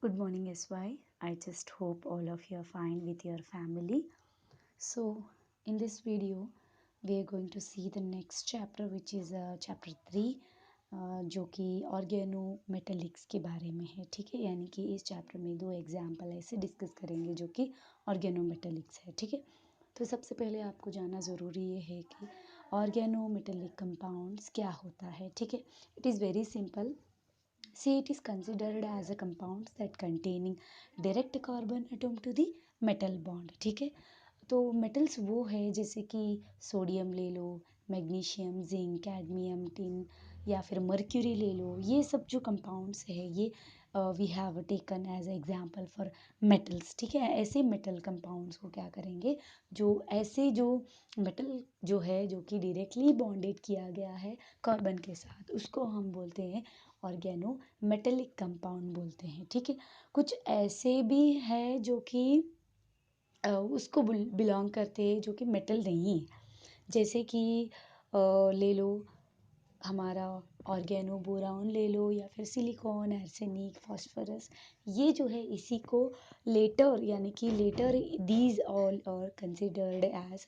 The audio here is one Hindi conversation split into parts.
Good morning, SY. I just hope all of you are fine with your family. So, in this video, we are going to see the next chapter, which is chapter 3, जो कि ऑर्गेनो मेटेलिक्स के बारे में है. ठीक है, यानी कि इस चैप्टर में दो एग्जाम्पल ऐसे डिस्कस करेंगे जो कि ऑर्गेनो मेटेलिक्स है. ठीक है, तो सबसे पहले आपको जानना ज़रूरी ये है कि ऑर्गेनो मेटेलिक कंपाउंड्स क्या होता है. ठीक है, it is very simple. See, it is considered as a compounds that containing direct carbon atom to the metal bond. ठीक है, तो मेटल्स वो है जैसे कि सोडियम ले लो, मैग्नीशियम, जिंक, कैडमियम, टिन या फिर मर्क्यूरी ले लो. ये सब जो कंपाउंड्स है ये we have taken as example for metals. ठीक है, ऐसे मेटल कंपाउंड्स को क्या करेंगे, जो ऐसे जो मेटल जो है जो कि डायरेक्टली बॉन्डेड किया गया है कार्बन के साथ, उसको हम बोलते हैं ऑर्गेनो मेटेलिक कंपाउंड बोलते हैं. ठीक है, कुछ ऐसे भी है जो कि उसको बिलोंग करते हैं जो कि मेटल नहीं है. जैसे कि ले लो हमारा ऑर्गेनो बोरान ले लो या फिर सिलिकॉन, आर्सेनिक, फास्फोरस. ये जो है इसी को लेटर यानी कि later these all are considered as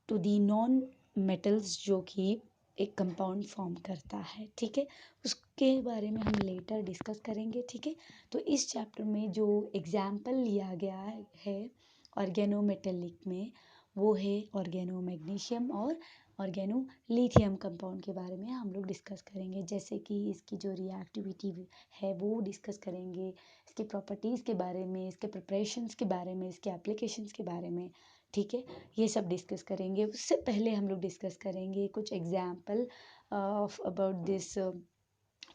to the non metals जो कि एक कंपाउंड फॉर्म करता है. ठीक है, उसके बारे में हम लेटर डिस्कस करेंगे. ठीक है, तो इस चैप्टर में जो एग्जाम्पल लिया गया है ऑर्गेनो मेटेलिक में, वो है ऑर्गेनो मैग्नीशियम और ऑर्गेनो लिथियम कंपाउंड के बारे में हम लोग डिस्कस करेंगे. जैसे कि इसकी जो रिएक्टिविटी है वो डिस्कस करेंगे, इसकी प्रॉपर्टीज़ के बारे में, इसके प्रिपरेशंस के बारे में, इसके एप्लीकेशंस के बारे में. ठीक है, ये सब डिस्कस करेंगे. उससे पहले हम लोग डिस्कस करेंगे कुछ example of about this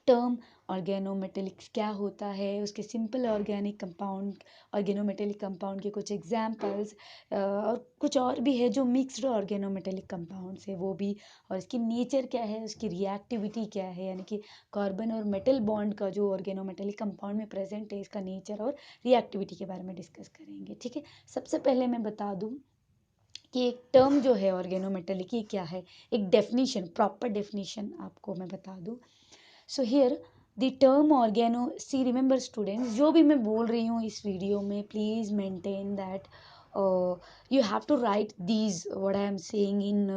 term organometallics क्या होता है, उसके simple organic compound organometallic compound के कुछ एग्जाम्पल्स, और कुछ और भी है जो मिक्स्ड ऑर्गेनोमेटेलिक कंपाउंड्स है वो भी, और इसकी नेचर क्या है, उसकी रिएक्टिविटी क्या है, यानी कि कार्बन और मेटल बॉन्ड का जो ऑर्गेनोमेटेलिक कंपाउंड में प्रेजेंट है इसका नेचर और रिएक्टिविटी के बारे में डिस्कस करेंगे. ठीक है, सबसे पहले मैं बता दूँ कि एक टर्म जो है ऑर्गेनोमेटेलिक ये क्या है, एक डेफिनेशन, प्रॉपर डेफिनेशन आपको मैं बता दूँ. So here the term organo, see remember students, जो भी मैं बोल रही हूँ इस वीडियो में, please maintain that you have to write these what I am saying in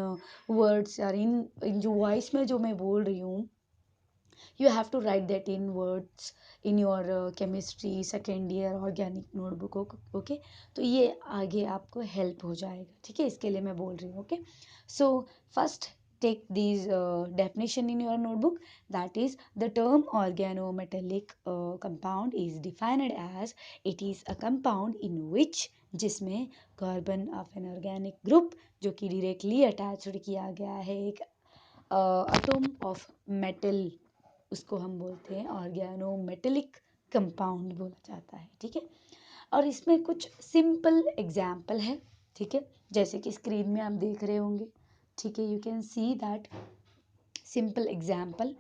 words, और इन जो वॉइस में जो मैं बोल रही हूँ, you have to write that in words in your chemistry second year organic notebook. Okay, तो ये आगे आपको हेल्प हो जाएगा. ठीक है, इसके लिए मैं बोल रही हूँ. Okay, so first take these definition in your notebook. That is, the term organometallic compound is defined as it is a compound in which, जिसमें carbon of an organic group जो कि डायरेक्टली अटैच्ड किया गया है एक एटम ऑफ मेटल, उसको हम बोलते हैं ऑर्गेनोमेटेलिक कंपाउंड बोला जाता है. ठीक है, और इसमें कुछ सिंपल एग्जाम्पल है. ठीक है, जैसे कि स्क्रीन में आप देख रहे होंगे. ठीक है, you can see that simple example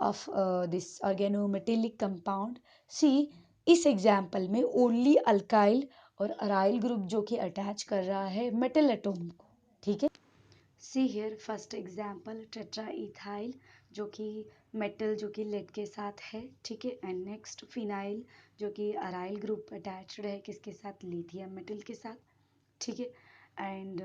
of this organometallic compound. See, इस एग्जाम्पल में ओनली अल्काइल और अराइल ग्रुप जो कि अटैच कर रहा है मेटल एटम को. ठीक है, see here first example tetraethyl जो कि मेटल जो कि लेड के साथ है. ठीक है, एंड नेक्स्ट फिनाइल जो कि अराइल ग्रुप अटैच्ड है किसके साथ, लिथियम मेटल के साथ. ठीक है, एंड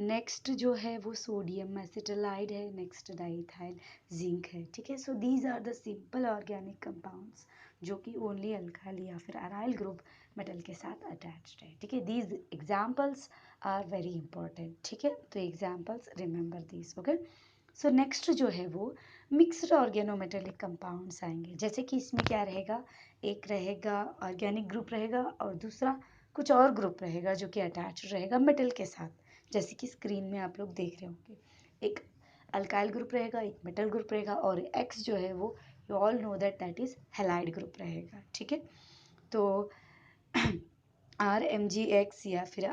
नेक्स्ट जो है वो सोडियम एसिटालाइड है. नेक्स्ट डाइथाइल जिंक है. ठीक है, so these are the simple organic compounds जो कि ओनली अल्काइल या फिर अराइल ग्रुप मेटल के साथ अटैच्ड है. ठीक है, these examples are very important. ठीक है, तो examples remember these. Okay, so next जो है वो मिक्स्ड ऑर्गेनोमेटेलिक कंपाउंड्स आएंगे. जैसे कि इसमें क्या रहेगा, एक रहेगा ऑर्गेनिक ग्रुप रहेगा और दूसरा कुछ और ग्रुप रहेगा जो कि अटैच रहेगा मेटल के साथ. जैसे कि स्क्रीन में आप लोग देख रहे होंगे, एक अल्काइल ग्रुप रहेगा, एक मेटल ग्रुप रहेगा, और एक्स जो है वो you all know that that is halide group रहेगा. ठीक है, तो RMgX या फिर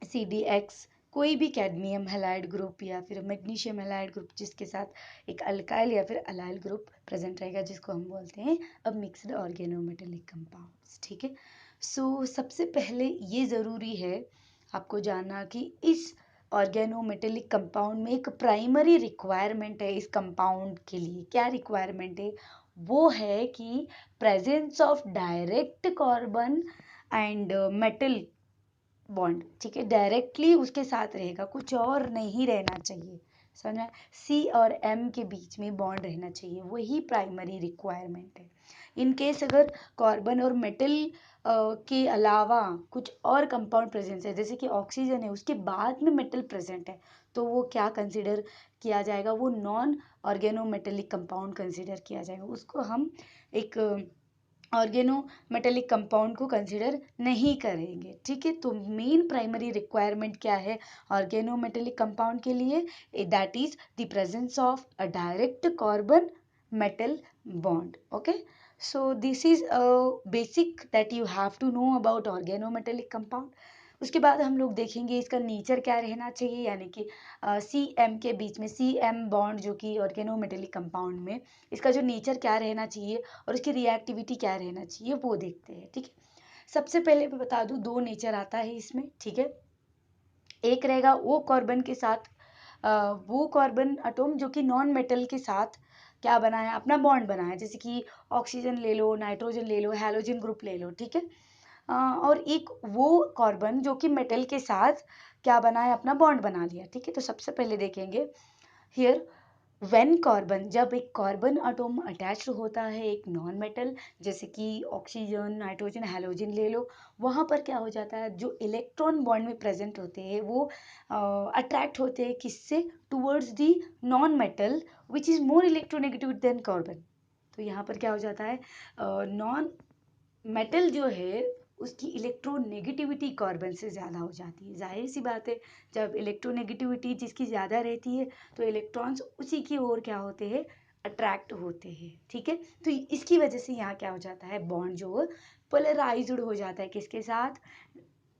RCdX, कोई भी कैडमियम हैलाइड ग्रुप या फिर मैग्नीशियम हैलाइड ग्रुप जिसके साथ एक अल्काइल या फिर अलाइल ग्रुप प्रेजेंट रहेगा, जिसको हम बोलते हैं अब मिक्स्ड ऑर्गेनोमेटेलिक कंपाउंड्स. ठीक है, सो सबसे पहले ये ज़रूरी है आपको जानना कि इस ऑर्गेनोमेटेलिक कंपाउंड में एक प्राइमरी रिक्वायरमेंट है. इस कंपाउंड के लिए क्या रिक्वायरमेंट है, वो है कि presence of direct carbon and metal bond, ठीक है, डायरेक्टली उसके साथ रहेगा, कुछ और नहीं रहना चाहिए, समझ में? सी और एम के बीच में बॉन्ड रहना चाहिए, वही प्राइमरी रिक्वायरमेंट है। इन केस अगर कार्बन और मेटल के अलावा कुछ और कंपाउंड प्रेजेंस है, जैसे कि ऑक्सीजन है, उसके बाद में मेटल प्रेजेंट है, तो वो क्या कंसिडर किया जाएगा? वो नॉन ऑर्गेनोमेटेलिक कंपाउंड कंसिडर किया जाएगा, उसको हम एक ऑर्गेनो मेटेलिक कंपाउंड को कंसिडर नहीं करेंगे, ठीक है। तो मेन प्राइमरी रिक्वायरमेंट क्या है ऑर्गेनो मेटेलिक कंपाउंड के लिए? That is the presence of a direct carbon metal bond. Okay, so this is a basic that you have to know about organo metallic compound. उसके बाद हम लोग देखेंगे इसका नेचर क्या रहना चाहिए, यानी कि सी एम के बीच में, सी एम बॉन्ड जो कि ऑर्गेनो मेटेलिक कंपाउंड में, इसका जो नेचर क्या रहना चाहिए और उसकी रिएक्टिविटी क्या रहना चाहिए वो देखते हैं, ठीक है। सबसे पहले मैं बता दूं, दो नेचर आता है इसमें, ठीक है। एक रहेगा वो कार्बन के साथ वो कार्बन एटॉम जो कि नॉन मेटल के साथ क्या बनाया, अपना बॉन्ड बनाया, जैसे कि ऑक्सीजन ले लो, नाइट्रोजन ले लो, हैलोजन ग्रुप ले लो, ठीक है। और एक वो कार्बन जो कि मेटल के साथ क्या बनाया, अपना बॉन्ड बना लिया, ठीक है। तो सबसे पहले देखेंगे हियर व्हेन कार्बन, जब एक कार्बन एटॉम अटैच्ड होता है एक नॉन मेटल, जैसे कि ऑक्सीजन, नाइट्रोजन, हैलोजन ले लो, वहाँ पर क्या हो जाता है, जो इलेक्ट्रॉन बॉन्ड में प्रेजेंट होते हैं वो अट्रैक्ट होते हैं किससे, towards the non metal which is more electronegative than carbon. तो यहाँ पर क्या हो जाता है, नॉन मेटल जो है उसकी इलेक्ट्रोनेगेटिविटी कार्बन से ज़्यादा हो जाती है, जाहिर सी बात है। जब इलेक्ट्रोनेगेटिविटी जिसकी ज़्यादा रहती है तो इलेक्ट्रॉन्स उसी की ओर क्या होते हैं, अट्रैक्ट होते हैं, ठीक है। तो इसकी वजह से यहाँ क्या हो जाता है, बॉन्ड जो पोलराइज्ड हो जाता है, किसके साथ,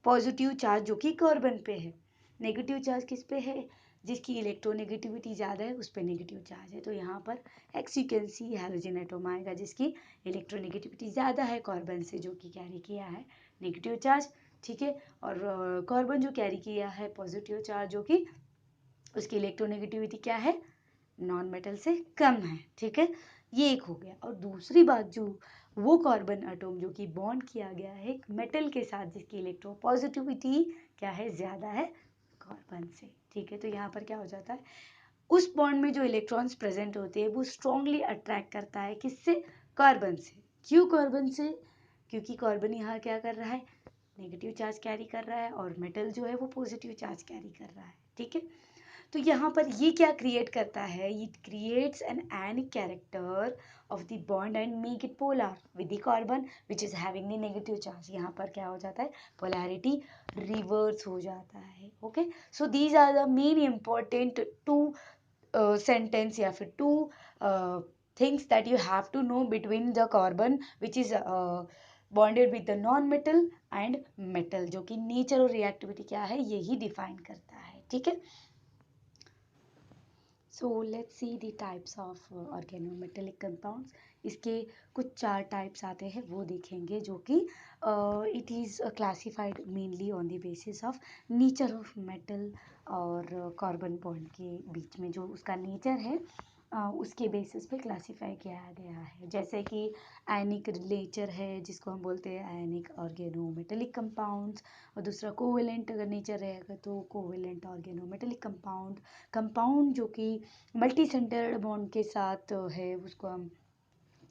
पॉजिटिव चार्ज जो कि कार्बन पे है, नेगेटिव चार्ज किस पे है, जिसकी इलेक्ट्रोनेगेटिविटी ज़्यादा है उस पर नेगेटिव चार्ज है। तो यहाँ पर x you can C halogen atom आएगा जिसकी इलेक्ट्रोनेगेटिविटी ज़्यादा है कार्बन से, जो कि कैरी किया है नेगेटिव चार्ज, ठीक है। और कार्बन जो कैरी किया है पॉजिटिव चार्ज, जो कि उसकी इलेक्ट्रोनेगेटिविटी क्या है, नॉन मेटल से कम है, ठीक है। ये एक हो गया। और दूसरी बात, जो वो कार्बन एटॉम जो कि बॉन्ड किया गया है एक मेटल के साथ जिसकी इलेक्ट्रो पॉजिटिविटी क्या है, ज़्यादा है कार्बन से, ठीक है। तो यहाँ पर क्या हो जाता है, उस बॉन्ड में जो इलेक्ट्रॉन्स प्रेजेंट होते हैं वो स्ट्रांगली अट्रैक्ट करता है किससे, कार्बन से। क्यों कार्बन से, क्योंकि कार्बन यहाँ क्या कर रहा है, नेगेटिव चार्ज कैरी कर रहा है, और मेटल जो है वो पॉजिटिव चार्ज कैरी कर रहा है, ठीक है। तो यहाँ पर ये क्या क्रिएट करता है, it creates an ionic character of the bond and make it polar with the carbon which is having the negative charge. यहाँ पर क्या हो जाता है, पोलैरिटी रिवर्स हो जाता है। Okay, so these are the main important two sentence या फिर two things that you have to know between the carbon which is bonded with the non metal and metal, जो कि नेचर और रिएक्टिविटी क्या है यही डिफाइन करता है, ठीक है। So let's see the types of organometallic compounds. इसके कुछ चार टाइप्स आते हैं वो देखेंगे, जो कि it is classified mainly on the basis of nature of metal और कार्बन बॉन्ड के बीच में जो उसका नेचर है उसके बेसिस पे क्लासिफाई किया गया है। जैसे कि आयनिक नेचर है जिसको हम बोलते हैं आयनिक ऑर्गेनोमेटेलिक कंपाउंड्स, और दूसरा कोवेलेंट अगर नेचर रहेगा तो कोवेलेंट ऑर्गेनोमेटेलिक कंपाउंड, कंपाउंड जो कि मल्टी सेंटर्ड बॉन्ड के साथ है उसको हम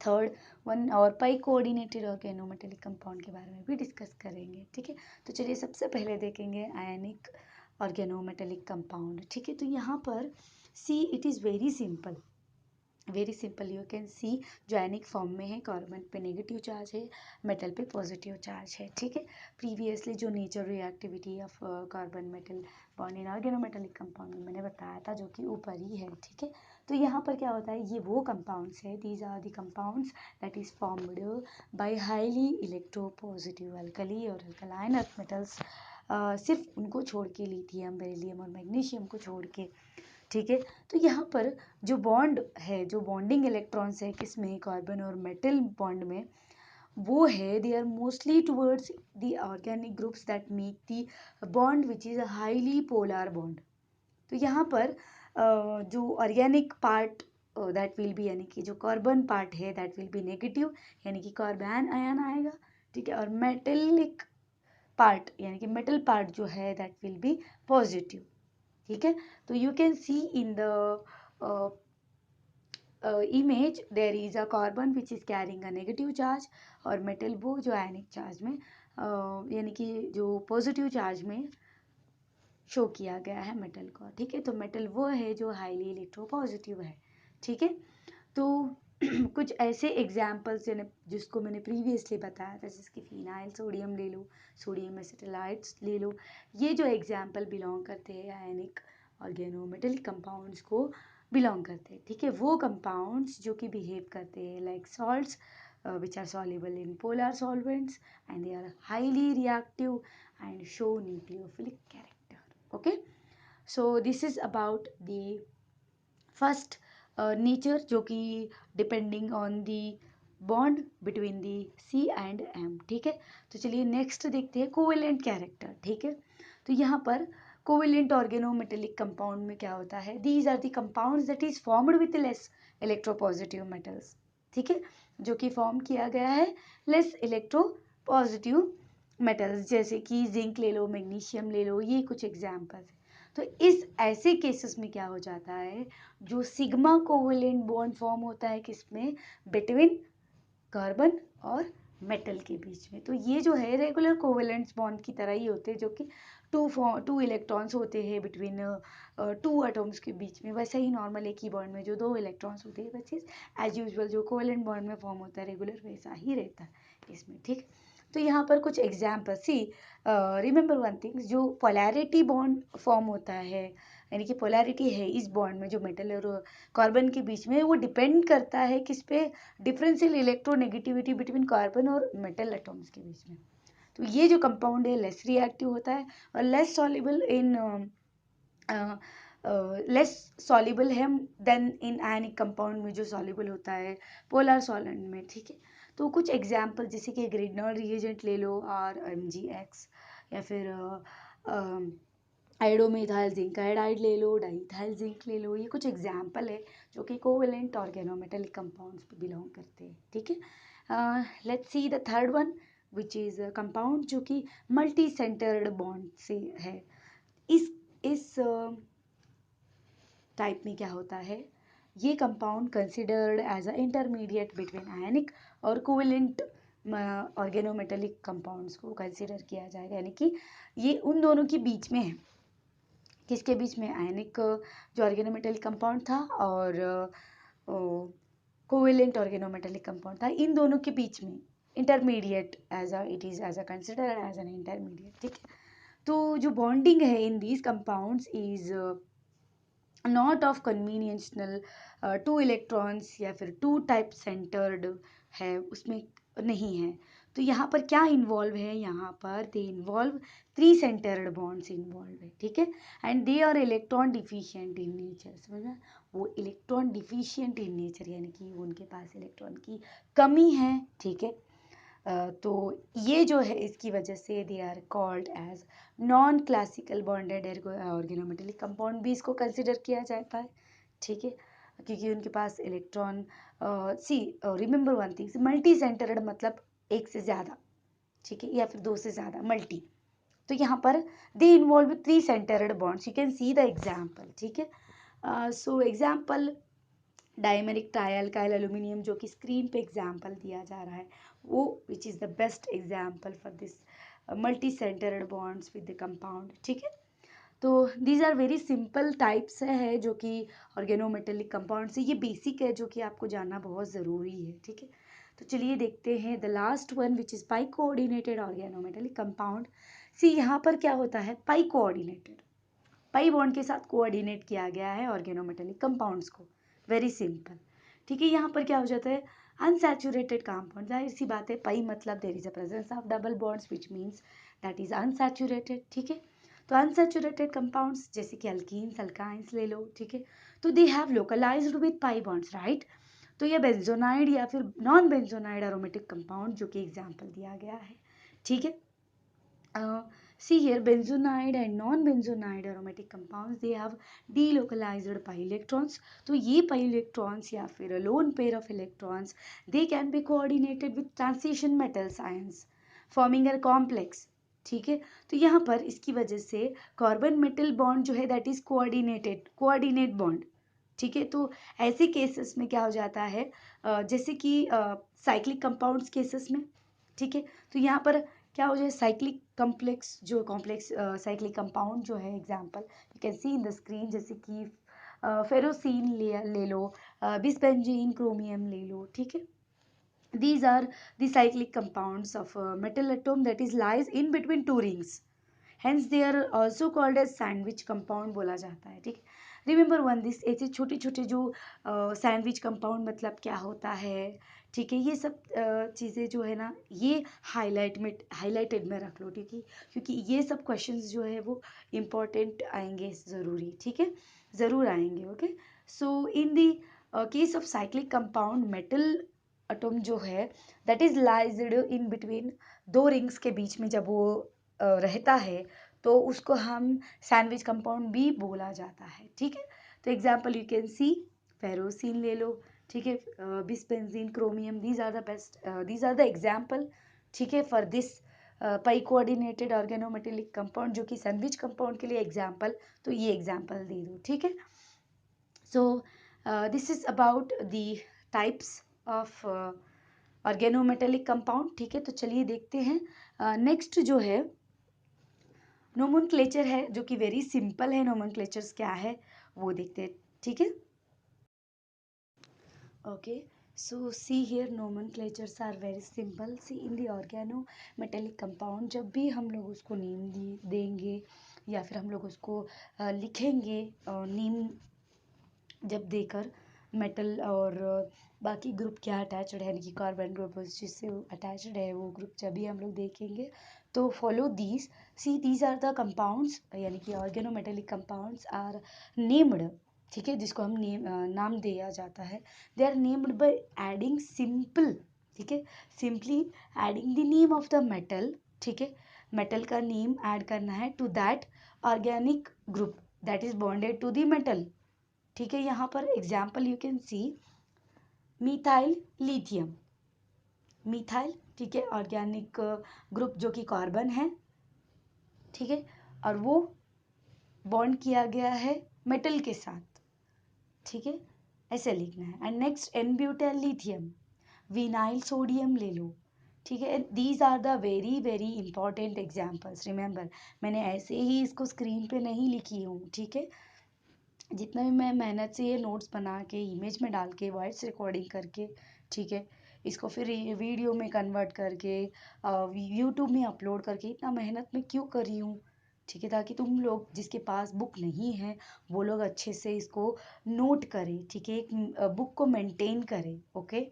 थर्ड वन, और पाई कोऑर्डिनेटेड ऑर्गेनोमेटेलिक कंपाउंड के बारे में भी डिस्कस करेंगे, ठीक है। तो चलिए सबसे पहले देखेंगे आयनिक ऑर्गेनोमेटेलिक कंपाउंड, ठीक है। तो यहाँ पर see it is very simple you can सी, जो आयनिक फॉर्म में है कार्बन पे नेगेटिव चार्ज है, मेटल पे पॉजिटिव चार्ज है, ठीक है। प्रीवियसली जो nature reactivity of carbon metal bond in organometallic compound में मैंने बताया था, जो कि ऊपर ही है, ठीक है। तो यहाँ पर क्या होता है, ये वो कंपाउंड्स है, these are the compounds that is formed by highly electropositive alkali और अल्कलाइन अर्थ मेटल्स, सिर्फ उनको छोड़ के, लिथियम, बेरिलियम और मैग्नीशियम को छोड़ के, ठीक है। तो यहाँ पर जो बॉन्ड है, जो बॉन्डिंग इलेक्ट्रॉन्स है किसमें, कार्बन और मेटल बॉन्ड में, वो है they are mostly towards the organic groups that make the bond which is a highly polar bond. तो यहाँ पर जो organic part that will be, यानी कि जो कार्बन पार्ट है दैट विल बी नेगेटिव, यानी कि कार्बन आयन आएगा, ठीक है। और मेटेलिक पार्ट यानी कि मेटल पार्ट जो है दैट विल बी पॉजिटिव, ठीक है। तो you can C in the image there is a carbon which is carrying a negative charge, और मेटल वो जो आयनिक चार्ज में यानी कि जो पॉजिटिव चार्ज में शो किया गया है मेटल को, ठीक है। तो मेटल वो है जो हाईली इलेक्ट्रोपॉजिटिव है, ठीक है। तो कुछ ऐसे एग्जाम्पल्स जिसको मैंने प्रीवियसली बताया था, जैसे कि फिनाइल सोडियम ले लो, सोडियम एसिटाइड्स ले लो, ये जो एग्जाम्पल बिलोंग करते हैं आयनिक ऑर्गेनोमेटेलिक कंपाउंड्स को बिलोंग करते हैं, ठीक है। वो कंपाउंड्स जो कि बिहेव करते हैं like salts which are soluble in polar solvents and they are highly reactive and show nucleophilic character, okay. So this is about the first nature जो कि depending on the bond between the C and M, ठीक है। तो चलिए नेक्स्ट देखते हैं कोवेलेंट कैरेक्टर, ठीक है। तो यहाँ पर कोवेलेंट ऑर्गेनोमेटेलिक कंपाउंड में क्या होता है, these are the compounds that is formed with less electropositive metals, ठीक है, जो कि फॉर्म किया गया है लेस इलेक्ट्रोपॉजिटिव मेटल्स, जैसे कि जिंक ले लो, मैग्नीशियम ले लो, ये कुछ एग्जाम्पल्स हैं। तो इस ऐसे केसेस में क्या हो जाता है, जो सिग्मा कोवेलेंट बॉन्ड फॉर्म होता है किसमें, बिटवीन कार्बन और मेटल के बीच में। तो ये जो है रेगुलर कोवेलेंट बॉन्ड की तरह ही होते हैं, जो कि टू इलेक्ट्रॉन्स होते हैं बिटवीन टू एटम्स के बीच में। वैसे ही नॉर्मल एक ही बॉन्ड में जो दो इलेक्ट्रॉन्स होते हैं, वैसे एज यूजुअल जो कोवेलेंट बॉन्ड में फॉर्म होता है रेगुलर, वैसा ही रहता है इसमें, ठीक। तो यहाँ पर कुछ एग्जाम्पल सी, रिमेंबर वन थिंग, जो पोलैरिटी बॉन्ड फॉर्म होता है, यानी कि पोलैरिटी है इस बॉन्ड में जो मेटल और कार्बन के बीच में, वो डिपेंड करता है किस पे, डिफरेंशियल इलेक्ट्रोनेगेटिविटी बिटवीन कार्बन और मेटल एटम्स के बीच में। तो ये जो कंपाउंड है लेस रिएक्टिव होता है और less soluble in less soluble है देन इन आयनिक कंपाउंड में जो सॉल्युबल होता है पोलर सॉल्वेंट में, ठीक है। तो कुछ एग्जाम्पल जैसे कि ग्रिग्नर रिएजेंट ले लो, RMgX, या फिर आयोडोमिथाइल जिंक आयोडाइड ले लो, डाइथाइल जिंक ले लो, ये कुछ एग्जाम्पल है जो कि कोवेलेंट ऑर्गेनोमेटेलिक कंपाउंड्स पे बिलोंग करते हैं, ठीक है। Let's see the third one which is compound जो कि मल्टी सेंटर्ड बॉन्ड से है। इस टाइप में क्या होता है, ये compound considered as a intermediate between ionic और कोवेलेंट ऑर्गेनोमेटेलिक कंपाउंड्स को कंसिडर किया जाएगा, यानी कि ये उन दोनों के बीच में है। किसके बीच में, आयनिक जो ऑर्गेनोमेटेलिक कंपाउंड था और कोवेलेंट ऑर्गेनोमेटेलिक कंपाउंड था, इन दोनों के बीच में intermediate as a it is as a consider as an intermediate, ठीक है। तो जो बॉन्डिंग है in these compounds is not of conventional, two electrons या फिर टू टाइप सेंटर्ड है, उसमें नहीं है। तो यहाँ पर क्या इन्वॉल्व है, यहाँ पर they involve three centred bonds involve है, ठीक है। And they are electron deficient in nature, समझना, वो इलेक्ट्रॉन डिफिशियंट इन नेचर, यानी कि उनके पास इलेक्ट्रॉन की कमी है, ठीक है। तो ये जो है इसकी वजह से they are called as non classical bonded organometallic compound भी इसको कंसिडर किया जाता है, ठीक है, क्योंकि उनके पास electron see remember one thing, multi centred मतलब एक से ज़्यादा, ठीक है, या फिर दो से ज़्यादा मल्टी। तो यहाँ पर they involve three centred bonds, you can see the example, ठीक है। सो एग्जाम्पल डायमेरिक ट्राइअल्काइल एल्यूमिनियम, जो कि स्क्रीन पे एग्जाम्पल दिया जा रहा है, वो which is the best example for this multi centred bonds with the compound, ठीक है। तो these are very simple types है जो कि ऑर्गेनोमेटेलिक कंपाउंड से, ये बेसिक है जो कि आपको जानना बहुत ज़रूरी है, ठीक है। तो चलिए देखते हैं the last one which is pi coordinated organometallic compound. See यहाँ पर क्या होता है, पाई कोऑर्डिनेटेड, पाई बॉन्ड के साथ कोऑर्डिनेट किया गया है ऑर्गेनोमेटेलिक कंपाउंड्स को, वेरी सिंपल, ठीक है। यहाँ पर क्या हो जाता है, अनसैचुरेटेड कंपाउंड, जाहिर सी बात है, पाई मतलब there is a presence of double bonds which means that is unsaturated, ठीक है। तो अनसैचुरेटेड कंपाउंड्स जैसे कि अल्कीन्स अल्काइंस ले लो, ठीक है, तो they have localised with pi bonds, right. तो ये बेंजोनाइड या फिर नॉन बेंजोनाइड एरोमेटिक कंपाउंड जो कि एग्जाम्पल दिया गया है, ठीक है। See here, benzonide and non-benzonide aromatic compounds, they have delocalized pi electrons. तो ये pi electrons या फिर a lone pair of electrons, they can be coordinated with transition metals ions, forming a complex. ठीक है, तो यहाँ पर इसकी वजह से कार्बन मेटल बॉन्ड जो है दैट इज कोऑर्डिनेट बॉन्ड. ठीक है, तो ऐसे केसेस में क्या हो जाता है, जैसे कि साइक्लिक कंपाउंड्स केसेस में. ठीक है, तो यहाँ पर क्या हो जाए, साइक्लिक कॉम्प्लेक्स साइक्लिक कंपाउंड जो है, example you can C in the screen, जैसे कि फेरोसीन ले लो, बिस्बेंजीन क्रोमियम ले लो. ठीक है, these are the cyclic compounds of a metal atom that is lies in between two rings, hence they are also called as sandwich compound बोला जाता है. ठीक, रिमेंबर वन दिस, ऐसे छोटे छोटे जो सैंडविच कंपाउंड मतलब क्या होता है. ठीक है, ये सब चीज़ें जो है ना, ये हाईलाइटेड में रख लो. ठीक है, क्योंकि ये सब क्वेश्चंस जो है वो इम्पोर्टेंट आएंगे ज़रूरी. ठीक है, ज़रूर आएंगे. Okay, so in the case of cyclic compound, metal atom जो है दैट इज लाइज्ड इन बिटवीन दो रिंग्स के बीच में, जब वो रहता है तो उसको हम सैंडविच कंपाउंड भी बोला जाता है. ठीक है, तो example you can see, ferrocene ले लो. ठीक है, bisbenzene chromium, these are the best, these are the example. ठीक है, for this pi coordinated organometallic compound, जो कि सैंडविच कंपाउंड के लिए एग्जांपल, तो ये एग्जांपल दे दो. ठीक है, सो this is about the types of organometallic compound. ठीक है, तो चलिए देखते हैं नेक्स्ट जो है नोमेनक्लेचर है, जो कि वेरी सिंपल है. नोमेनक्लेचर्स क्या है वो देखते हैं. ठीक है, okay, so see here, nomenclatures are very simple. See in the organometallic compound, जब भी हम लोग उसको नेम देंगे या फिर हम लोग उसको लिखेंगे, नेम जब देकर, मेटल और बाकी ग्रुप क्या अटैच्ड है, यानी कि कार्बन ग्रुप जिससे अटैच्ड है वो ग्रुप, जब भी हम लोग देखेंगे तो follow these. See these are the compounds, यानी कि ऑर्गेनोमेटेलिक कंपाउंड्स आर नेम्ड. ठीक है, जिसको हम नाम दिया जाता है, they are named by adding simple. ठीक है, simply adding the name of the metal. ठीक है, मेटल का नेम ऐड करना है to that organic group that is bonded to the metal. ठीक है, यहाँ पर example you can see, methyl lithium, methyl. ठीक है, ऑर्गेनिक ग्रुप जो कि कार्बन है. ठीक है, और वो बॉन्ड किया गया है मेटल के साथ. ठीक है, ऐसे लिखना है. And next, n butyl lithium, vinyl sodium ले लो. ठीक है, these are the very very important examples. Remember, मैंने ऐसे ही इसको स्क्रीन पे नहीं लिखी हूँ. ठीक है, जितना भी मैं मेहनत से ये नोट्स बना के इमेज में डाल के वॉइस रिकॉर्डिंग करके, ठीक है, इसको फिर वीडियो में कन्वर्ट करके यूट्यूब में अपलोड करके, इतना मेहनत मैं क्यों कर रही हूँ. ठीक है, ताकि तुम लोग जिसके पास बुक नहीं है वो लोग अच्छे से इसको नोट करें. ठीक है, एक बुक को मेंटेन करें. ओके,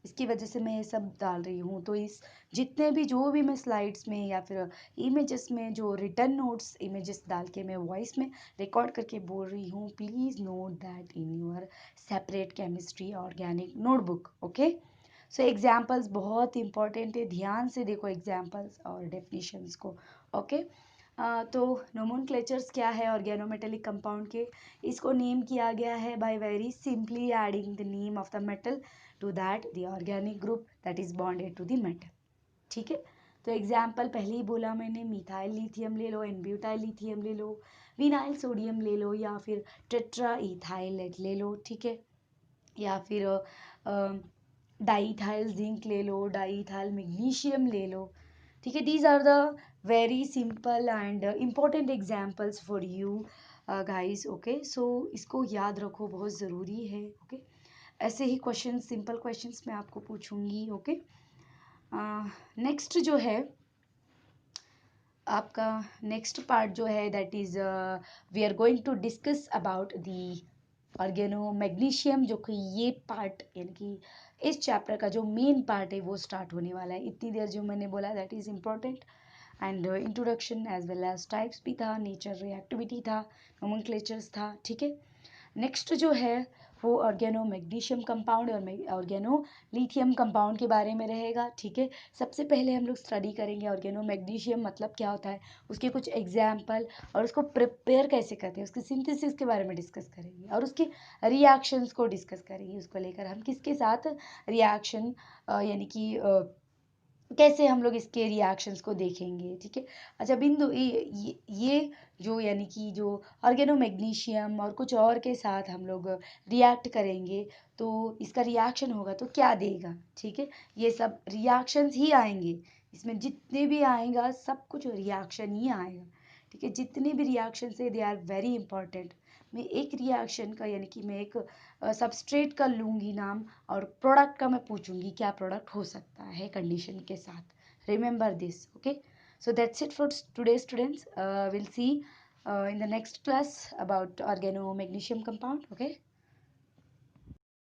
इसकी वजह से मैं ये सब डाल रही हूँ. तो इस जितने भी जो भी मैं स्लाइड्स में या फिर इमेजेस में जो रिटर्न नोट्स इमेजेस डाल के मैं वॉइस में रिकॉर्ड करके बोल रही हूँ, please note that in your separate chemistry organic notebook. Okay, so examples बहुत इंपॉर्टेंट है, ध्यान से देखो एग्जाम्पल्स और डेफिनेशंस को. ओके, तो नोमेनक्लेचर्स क्या है ऑर्गेनोमेटेलिक कंपाउंड के, इसको नेम किया गया है by very simply adding the name of the metal to that the organic group that is bonded to the metal. ठीक है, तो एग्जाम्पल पहले ही बोला मैंने, मिथाइल लिथियम ले लो, एन ब्यूटाइल लिथियम ले लो, विनाइल सोडियम ले लो, या फिर टेट्रा इथाइलेट ले लो. ठीक है, या फिर डाईइथाइल जिंक ले लो, डाईइथाइल मैग्नीशियम ले लो. ठीक है, these are the very simple and important examples for you guys. Okay, so इसको याद रखो, बहुत ज़रूरी है. ओके, ऐसे ही क्वेश्चन, सिंपल क्वेश्चंस मैं आपको पूछूंगी. ओके, नेक्स्ट जो है आपका नेक्स्ट पार्ट जो है that is we are going to discuss about the organomagnesium, जो कि ये पार्ट यानी कि इस चैप्टर का जो मेन पार्ट है वो स्टार्ट होने वाला है. इतनी देर जो मैंने बोला that is important, and introduction as well as types भी था, नेचर रिएक्टिविटी था, नोमेनक्लेचर्स था. ठीक है, नेक्स्ट जो है वो ऑर्गेनो मैग्नीशियम कंपाउंड और ऑर्गेनो लिथियम कंपाउंड के बारे में रहेगा, ठीक है। सबसे पहले हम लोग स्टडी करेंगे ऑर्गेनो मैग्नीशियम मतलब क्या होता है, उसके कुछ एग्जाम्पल और उसको प्रिपेयर कैसे करते हैं, उसकी सिंथेसिस के बारे में डिस्कस करेंगे और उसके रिएक्शंस को डिस्कस करेंगे। उसको लेकर हम किसके साथ रिएक्शन यानी कि कैसे हम लोग इसके रिएक्शंस को देखेंगे, ठीक है। अच्छा बिंदु, ये जो यानी कि जो ऑर्गेनो मैग्नीशियम और कुछ और के साथ हम लोग रिएक्ट करेंगे तो इसका रिएक्शन होगा तो क्या देगा, ठीक है। ये सब रिएक्शंस ही आएंगे, इसमें जितने भी आएगा सब कुछ रिएक्शन ही आएगा, ठीक है। जितने भी रिएक्शन है दे आर वेरी इंपॉर्टेंट। मैं एक रिएक्शन का यानी कि मैं एक सबस्ट्रेट का लूँगी नाम और प्रोडक्ट का मैं पूछूंगी क्या प्रोडक्ट हो सकता है कंडीशन के साथ। Remember this, okay. So that's it for today students, will see in the next class about organo magnesium compound, okay.